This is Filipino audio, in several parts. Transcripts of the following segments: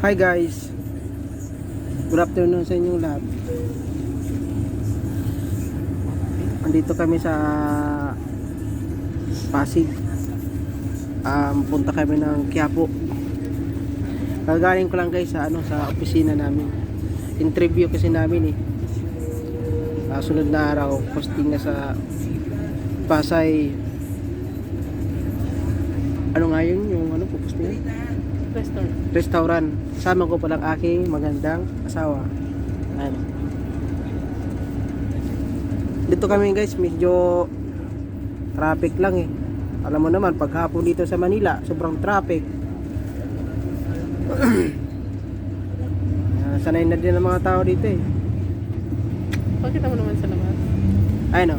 Hi guys, good afternoon sa inyong lahat. Andito kami sa Pasig. Punta kami ng Quiapo. Kagaling ko lang guys sa sa opisina namin. Interview kasi namin eh. Sunod na araw, posting na sa Pasay. Ano nga yun? Yung puposting? Restaurant. Kasama ko palang aking magandang asawa. Ayan. Dito kami guys, medyo traffic lang eh. Alam mo naman, paghapon dito sa Manila, sobrang traffic. Sanay na din ang mga tao dito eh. Pakita mo naman sa labas. Ayun o.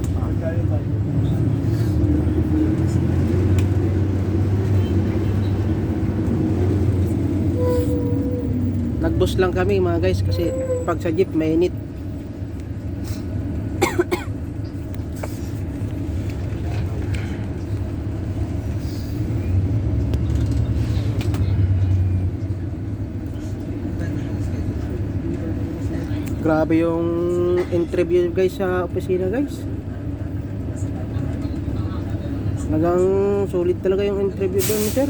Nagbus lang kami mga guys kasi pag sa jeep mainit. Grabe yung interview guys sa opisina guys. Talagang sulit talaga yung interview doon sir.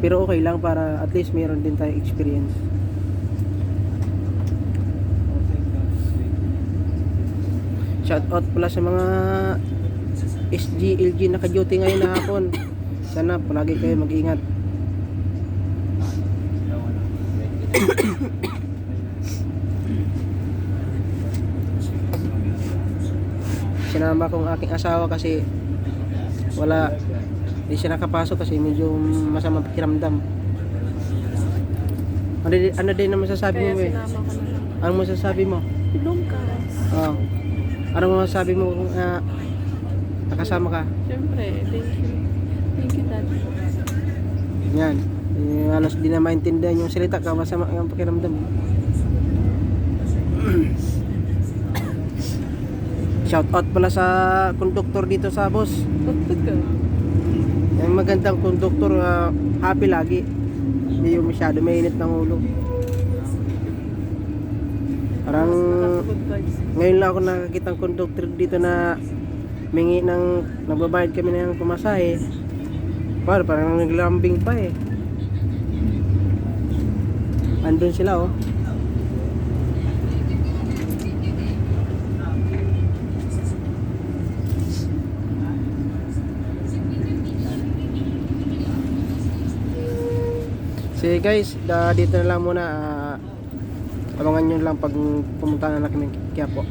Pero okay lang para at least meron din tayong experience. Shout out pala sa mga SG, LG naka-duty ngayon na hapon. Sana palagi kayo mag-ingat. Sinama kong aking asawa kasi hindi siya nakapasok kasi medyo masamang pakiramdam. Ano din naman masasabi mo eh? Sinama ko na lang. Ano masasabi mo? Lumkas. Oh. Ano masasabi mo kung nakasama ka? Siyempre, thank you. Thank you, Daddy. Yan. Halos di na maintindihan yung salita ka, masama yung pakiramdam. Shout out pala sa conductor dito sa boss. Yung magandang conductor, happy lagi. Hindi yung masyado mainit ng ulo. Parang ngayon lang ako nakakitang conductor dito na mingi ng nagbabayad kami ng pumasahe. Parang naglambing pa eh. Andun sila oh. Sige guys, dito na lang muna. Abangan nyo lang pag pumunta na kami Quiapo.